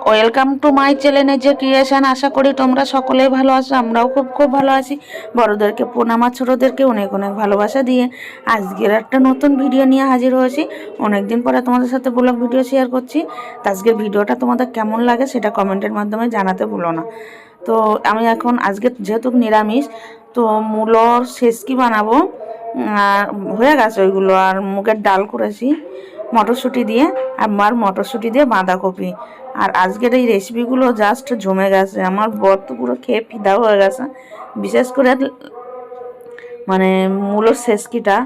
Welcome to my চ্যানেলে যে creation. আশা করি তোমরা সকলেই ভালো আছো, আমরাও খুব খুব ভালো আছি। বড়োদেরকে প্রণাম আর ছোটোদেরকে অনেক অনেক ভালোবাসা দিয়ে আজকের একটা নতুন ভিডিও নিয়ে হাজির হয়েছি। অনেকদিন পরে তোমাদের সাথে ব্লগ ভিডিও শেয়ার করছি। তো আজকের ভিডিওটা তোমাদের কেমন লাগে সেটা কমেন্টের মাধ্যমে জানাতে ভুলো না। তো আমি এখন আজকে যেহেতু নিরামিষ, তো মূলর শেষকি বানাবো। আর হয়ে গেছে ওইগুলো, আর মুগের ডাল করেছি মটরশুঁটি দিয়ে, আর মটরশুঁটি দিয়ে বাঁধাকপি। আর আজকের এই রেসিপিগুলো জাস্ট জমে গেছে, আমার বর তো পুরো খেয়ে ফিদা হয়ে গেছে। বিশেষ করে মানে মূলোর শেষকিটা,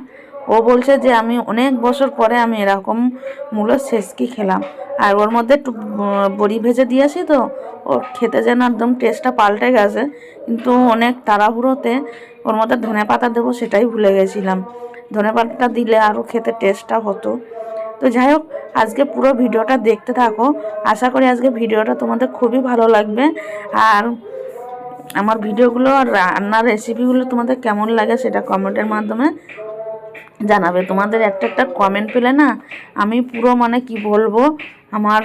ও বলছে যে আমি অনেক বছর পরে আমি এরকম মূলোর শেষকি খেলাম। আর ওর মধ্যে একটু বড়ি ভেজে দিয়েছি, তো ওর খেতে যেন একদম টেস্টটা পাল্টে গেছে। কিন্তু অনেক তাড়াহুড়োতে ওর মধ্যে ধনেপাতা দেবো সেটাই ভুলে গেছিলাম। ধনেপাতাটা দিলে আরও খেতে টেস্টটা হতো। তো যাই হোক, আজকে পুরো ভিডিওটা দেখতে থাকো। আশা করি আজকে ভিডিওটা তোমাদের খুবই ভালো লাগবে। আর আমার ভিডিওগুলো আর রান্নার রেসিপিগুলো তোমাদের কেমন লাগে সেটা কমেন্টের মাধ্যমে জানাবে। তোমাদের একটা একটা কমেন্ট পেলে না আমি পুরো মানে কি বলবো, আমার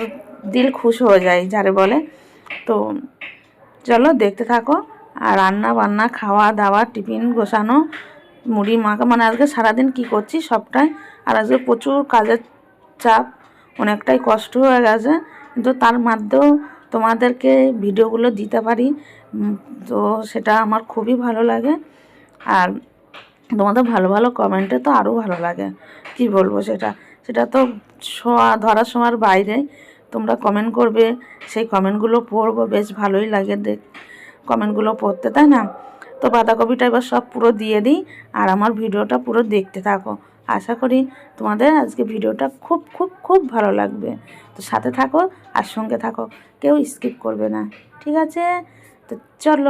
দিল খুশ হয়ে যায় যারে বলে। তো চলো দেখতে থাকো। আর রান্না বান্না, খাওয়া দাওয়া, টিফিন গোছানো, মুড়ি মাখা, মানে আজকে সারাদিন কি করছি সবটাই। আর আজকে প্রচুর কাজের চাপ, অনেকটাই কষ্ট হয়ে গেছে, কিন্তু তার মধ্যেও তোমাদেরকে ভিডিওগুলো দিতে পারি। তো সেটা আমার খুবই ভালো লাগে। আর তোমাদের ভালো ভালো কমেন্টে তো আরও ভালো লাগে। কি বলবো, সেটা সেটা তো ধরার সময়ের বাইরে। তোমরা কমেন্ট করবে, সেই কমেন্টগুলো পড়বো, বেশ ভালোই লাগে কমেন্টগুলো পড়তে, তাই না? তো বাঁধাকপিটা এবার সব পুরো দিয়ে দিই, আর আমার ভিডিওটা পুরো দেখতে থাকো। আশা করি তোমাদের আজকে ভিডিওটা খুব খুব খুব ভালো লাগবে। তো সাথে থাকো আর সঙ্গে থাকো, কেউ স্কিপ করবে না, ঠিক আছে? তো চলো।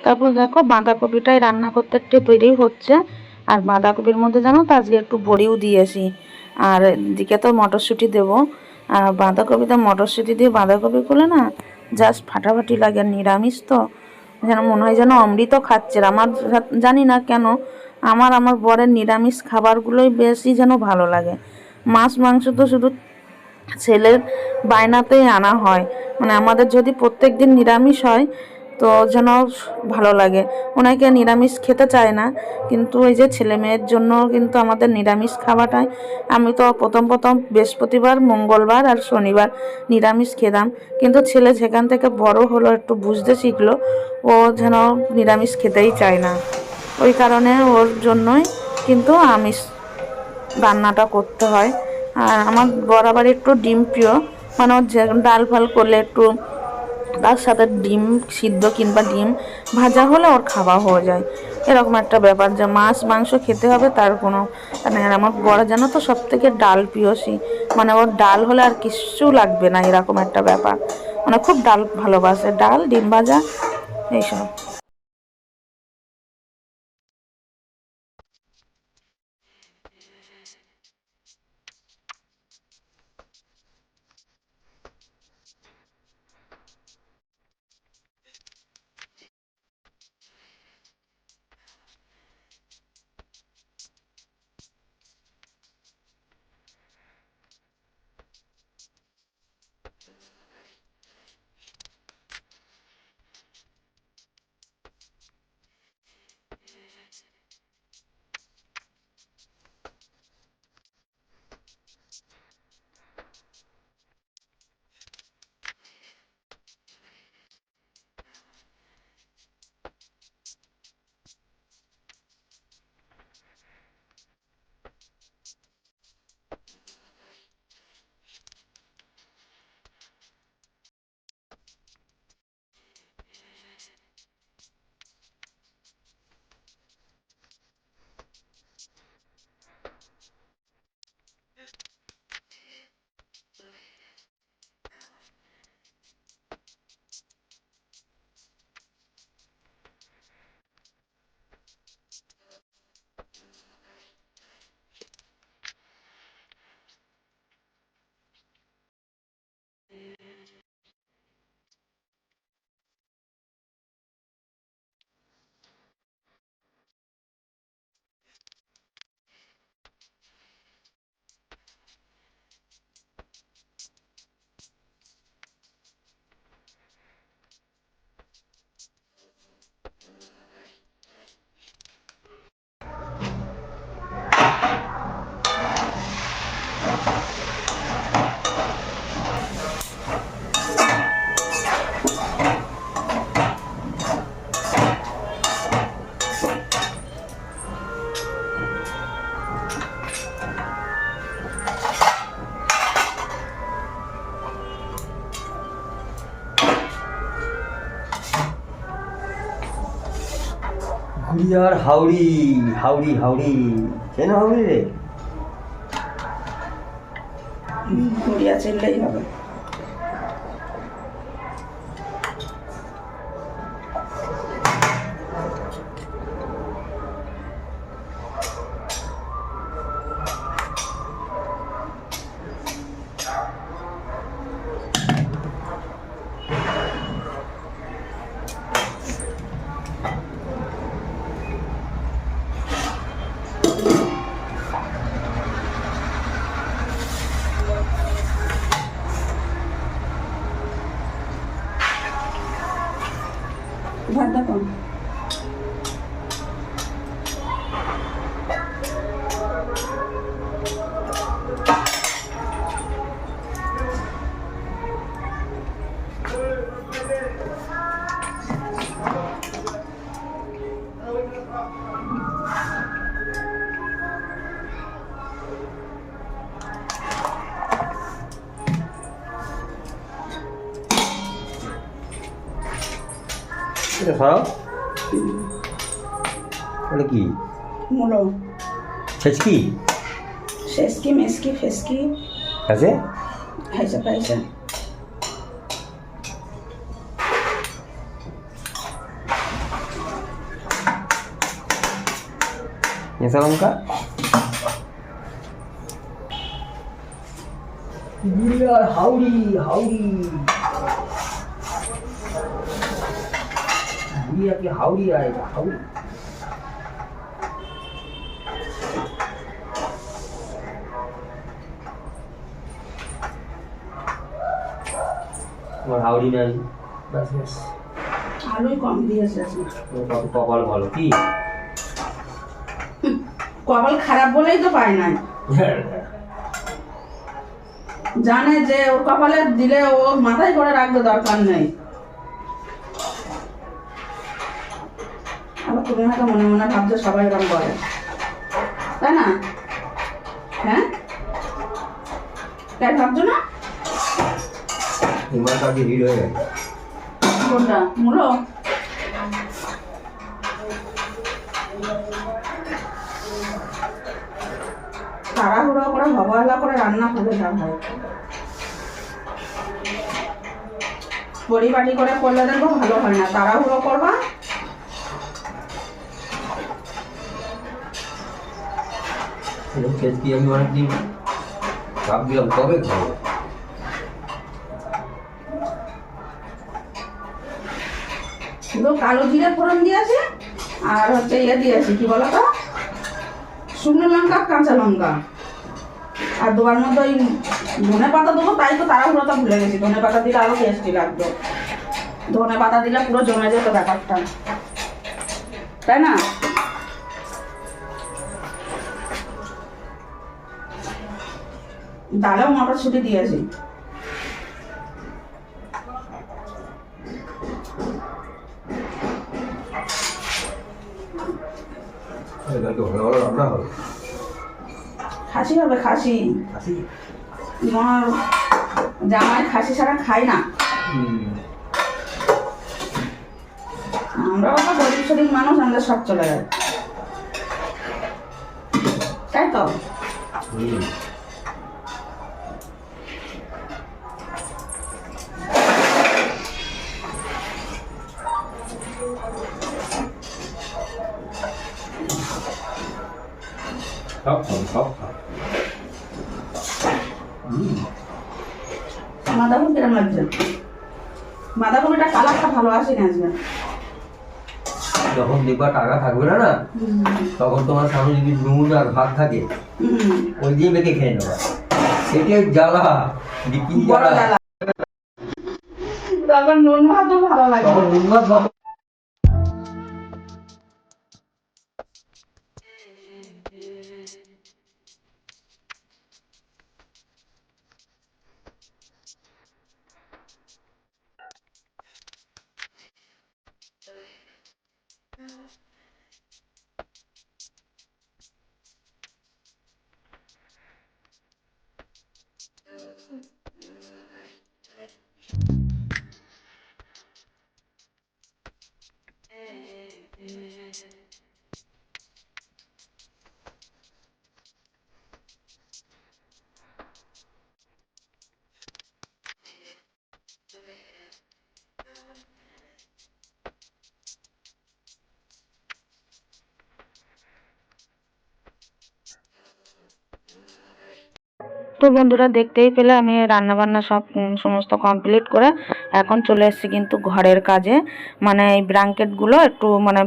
তারপর দেখো বাঁধাকপিটাই রান্না করতে একটু তৈরি হচ্ছে। আর বাঁধাকপির মধ্যে জানো তো আজকে একটু বড়িও দিয়েছি। আর এদিকে তো মটরশুঁটি দেবো। আর বাঁধাকপিতে মটরশুঁটি দিয়ে বাঁধাকপি করলে না জাস্ট ফাটাফাটি লাগে। নিরামিষ তো যেন মনে হয় যেন অমৃত খাচ্ছে। আমার জানি না কেন আমার বরের নিরামিষ খাবারগুলোই বেশি যেন ভালো লাগে। মাছ মাংস তো শুধু ছেলের বায়নাতেই আনা হয়। মানে আমাদের যদি প্রত্যেক দিন নিরামিষ হয় তো যেন ভালো লাগে। অনেকে নিরামিষ খেতে চায় না, কিন্তু এই যে ছেলে মেয়ের জন্য কিন্তু আমাদের নিরামিষ খাওয়াটাই। আমি তো প্রথম প্রথম বৃহস্পতিবার, মঙ্গলবার আর শনিবার নিরামিষ খেতাম, কিন্তু ছেলে যেখান থেকে বড় হলো, একটু বুঝতে শিখলো, ও যেন নিরামিষ খেতেই চায় না। ওই কারণে ওর জন্যই কিন্তু আমিষ রান্নাটা করতে হয়। আর আমার বরাবর একটু ডিম প্রিয়, মানে ওর যে ডাল ফাল করলে একটু তার সাথে ডিম সিদ্ধ কিংবা ডিম ভাজা হলে ওর খাওয়া হয়ে যায়। এরকম একটা ব্যাপার, যে মাছ মাংস খেতে হবে তার কোনো মানে। আর আমার বড় জানো তো সব থেকে ডাল প্রিয়সী, মানে ওর ডাল হলে আর কিচ্ছু লাগবে না, এরকম একটা ব্যাপার। মানে খুব ডাল ভালোবাসে, ডাল ডিম ভাজা এইসব। ইয়ার হাওড়ি হাওড়ি হাওড়ি চেন হাওড়ি রে গড়িয়া চিনলেই হবে। ভাত দেখো এটা সরাও এটা কি মুলো ছেচকি শেষকি মেসকি ফেসকি আছে খাইছে খাইছে মেসা লঙ্কা ইয়ার হাওড়ি হাওড়ি बुढ़िया की हावड़ी आएगा हावड़ी और हावड़ी नहीं बस बस আলুই কম দিয়েছে কত কপাল ভালো কি কপাল খারাপ বলেই তো পায় নাই জানে যে ওর কপালে দিলে ও মাথায় করে রাখতে দরকার নেই। আবার তুমি হয়তো মনে মনে ভাবছো সবাই এরকম করে, তাই না? হ্যাঁ তাই ভাবছো না? তোমার কাছে ভিড় হয়ে গেছে কোনটা মুলো? তাড়াহুড়ো করে অবহেলা করে রান্না করে যা হয়, পরিপাটি করে করলে দেখবো ভালো হয় না। তাড়াহুড়ো করবা, কি আমি অনেকদিন ভাবছিলাম কবে খাবো। শুধু কালো জিরে ফোড়ন দিয়েছে আর হচ্ছে ইয়ে দিয়েছি কি বলো তো, শুকনো লঙ্কা কাঁচা লঙ্কা আর দুবার মতো ওই ধনে পাতা দেবো। তাই তো তাড়াহুড়োটা ভুলে গেছি, ধনে পাতা দিলে আরো টেস্টি লাগতো। ধনে পাতা দিলে পুরো জমে যেত ব্যাপারটা, তাই না? ডালেও মটরশুঁটি দিয়েছি। খাসি হবে খাসি, তোমার জামাই খাসি ছাড়া খাই না। আমরা বাবা গরিব শরীর মানুষ, আমাদের সব চলে যায়, তাই তো? বাঁধাকপি কিরম লাগছে? বাঁধাকপিটা কালারটা ভালো আসেনি আজকে। যখন দেখবা টাকা থাকবে না না, তখন তোমার সামনে যদি নুন আর ভাত থাকে ওই দিয়ে মেখে খেয়ে নেবা, সেটাই জ্বালা কি জ্বালা। তখন নুন ভাতও ভালো লাগে, তখন নুন ভাত তো বন্ধুরা দেখতেই পেলে আমি রান্না বান্না সব সমস্ত কমপ্লিট করে এখন চলে এসেছি কিন্তু ঘরের কাজে। মানে এই ব্ল্যাঙ্কেটগুলো একটু মানে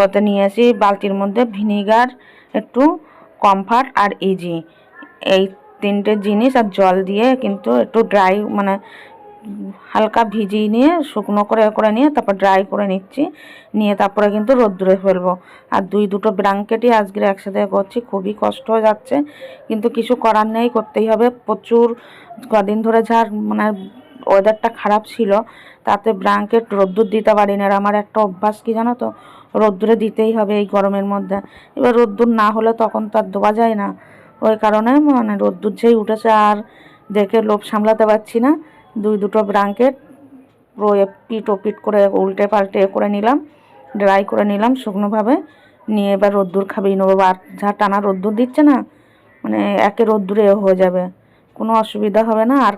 ওতে নিয়ে আসি বালতির মধ্যে ভিনিগার, একটু কমফর্ট আর ইজি, এই তিনটে জিনিস আর জল দিয়ে কিন্তু একটু ড্রাই মানে হালকা ভিজিয়ে নিয়ে শুকনো করে নিয়ে তারপর ড্রাই করে নিচ্ছি, নিয়ে তারপরে কিন্তু রোদ্দুরে ফেলবো। আর দুটো ব্ল্যাঙ্কেটই আজকে একসাথে করছি, খুবই কষ্ট হয়ে যাচ্ছে কিন্তু কিছু করার নেই, করতেই হবে। প্রচুর কদিন ধরে যা মানে ওয়েদারটা খারাপ ছিল তাতে ব্ল্যাঙ্কেট রোদ্দুর দিতে পারি না। আর আমার একটা অভ্যাস কি জানো তো, রোদ্দুরে দিতেই হবে এই গরমের মধ্যে। এবার রোদ্দুর না হলে তখন তো আর দেওয়া যায় না, ওই কারণে মানে রোদ্দুর যেই উঠেছে আর দেখে লোভ সামলাতে পারছি না, দুটো ব্ল্যাঙ্কেট পুরো পিট ও পিট করে উল্টে পাল্টে করে নিলাম, ড্রাই করে নিলাম শুকনোভাবে, নিয়ে এবার রোদ্দুর খাবিয়ে নেবো। আর যা টানা রোদ্দুর দিচ্ছে না, মানে একে রোদ্দুরে হয়ে যাবে, কোনো অসুবিধা হবে না। আর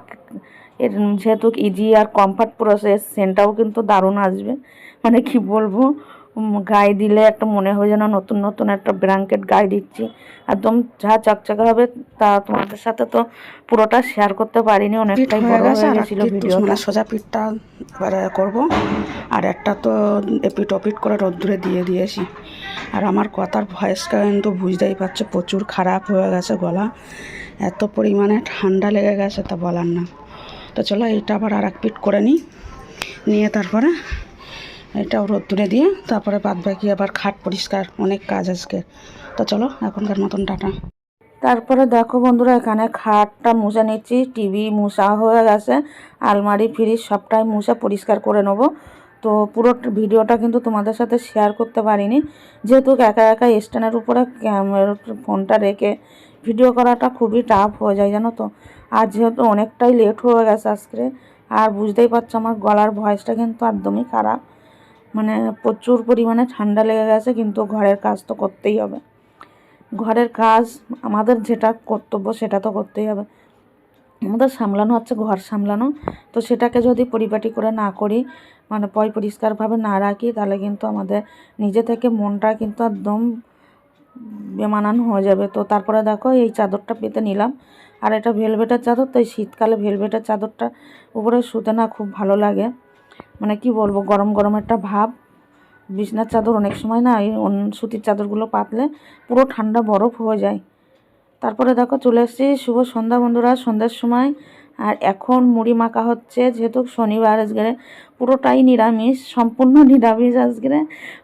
এর যেহেতু ইজি আর কমফর্ট প্রসেস, সেন্টটাও কিন্তু দারুণ আসবে, মানে কি বলবো, গায়ে দিলে একটা মনে হয় যেন নতুন নতুন একটা ব্ল্যাঙ্কেট গায়ে দিচ্ছি, একদম যা চকচকে হবে। তা তোমাদের সাথে তো পুরোটা শেয়ার করতে পারিনি, অনেকটাই বড় হয়ে গেছিল ভিডিওটা। সোজা পিঠটা এবারে করবো, আর একটা তো এপিট ওপিট করে রোদ্দুরে দিয়ে দিয়েছি। আর আমার কথার ভয়েসটা কিন্তু বুঝতেই পারছো প্রচুর খারাপ হয়ে গেছে, গলা এত পরিমাণে ঠান্ডা লেগে গেছে তা বলার না। তো চলো এইটা আবার আর এক পিট করে নিয়ে তারপরে এটাও রোদ্দুরে দিয়ে তারপরে বাদ বাকি আবার খাট পরিষ্কার, অনেক কাজ আজকে। তো চলো এখনকার মতন টাটা। তারপরে দেখো বন্ধুরা, এখানে খাটটা মুছে নিচ্ছি, টিভি মুছা হয়ে গেছে, আলমারি ফ্রিজ সবটাই মুছে পরিষ্কার করে নেবো। তো পুরো ভিডিওটা কিন্তু তোমাদের সাথে শেয়ার করতে পারিনি, যেহেতু একা একা স্ট্যান্ডের উপরে ফোনটা রেখে ভিডিও করাটা খুবই টাফ হয়ে যায় জানো তো। আর যেহেতু অনেকটাই লেট হয়ে গেছে আজকে, আর বুঝতেই পারছো আমার গলার ভয়েসটা কিন্তু একদমই খারাপ, মানে প্রচুর পরিমাণে ঠান্ডা লেগে গেছে। কিন্তু ঘরের কাজ তো করতেই হবে, ঘরের কাজ আমাদের যেটা কর্তব্য সেটা তো করতেই হবে। আমাদের সামলানো হচ্ছে ঘর সামলানো, তো সেটাকে যদি পরিপাটি করে না করি, মানে পরিষ্কারভাবে না রাখি, তাহলে কিন্তু আমাদের নিজে থেকে মনটা কিন্তু একদম বেমানান হয়ে যাবে। তো তারপরে দেখো এই চাদরটা পেতে নিলাম, আর এটা ভেলভেটের চাদর, তো এই শীতকালে ভেলভেটের চাদরটা উপরে শুতে না খুব ভালো লাগে, মানে কি বলবো, গরম গরম একটা ভাব। বিছনার চাদর অনেক সময় না এই সুতির চাদরগুলো পাতলে পুরো ঠান্ডা বরফ হয়ে যায়। তারপরে দেখো চলে এসেছি, শুভ সন্ধ্যা বন্ধুরা, সন্ধ্যার সময়। আর এখন মুড়ি মাখা হচ্ছে, যেহেতু শনিবার আজকে পুরোটাই নিরামিষ, সম্পূর্ণ নিরামিষ আজকে,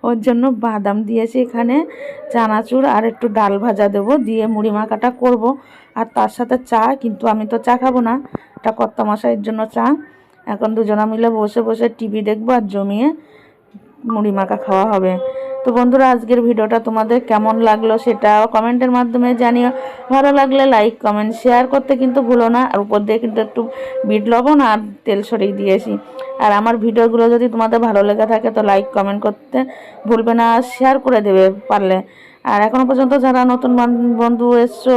ওর জন্য বাদাম দিয়েছি এখানে, চানাচুর আর একটু ডাল ভাজা দেবো, দিয়ে মুড়ি মাখাটা করব। আর তার সাথে চা, কিন্তু আমি তো চা খাবো না, এটা কর্তামশাইয়ের জন্য চা। এখন দুজনা মিলে বসে বসে টিভি দেখবো আর জমিয়ে মুড়ি মাখা খাওয়া হবে। তো বন্ধুরা, আজকের ভিডিওটা তোমাদের কেমন লাগলো সেটা কমেন্টের মাধ্যমে জানিও। ভালো লাগলে লাইক কমেন্ট শেয়ার করতে কিন্তু ভুলো না। আর উপর দিয়ে কিন্তু একটু বিট লবণ আর তেল ছড়িয়ে দিয়েছি। আর আমার ভিডিওগুলো যদি তোমাদের ভালো লেগে থাকে তো লাইক কমেন্ট করতে ভুলবে না, শেয়ার করে দেবে পারলে। আর এখনও পর্যন্ত যারা নতুন বন্ধু এসছো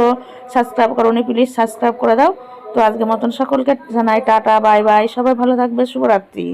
সাবস্ক্রাইব করোনি, প্লিজ সাবস্ক্রাইব করে দাও। তো আজকের মতন সকলকে জানাই টাটা, বাই বাই, সবাই ভালো থাকবে, শুভরাত্রি।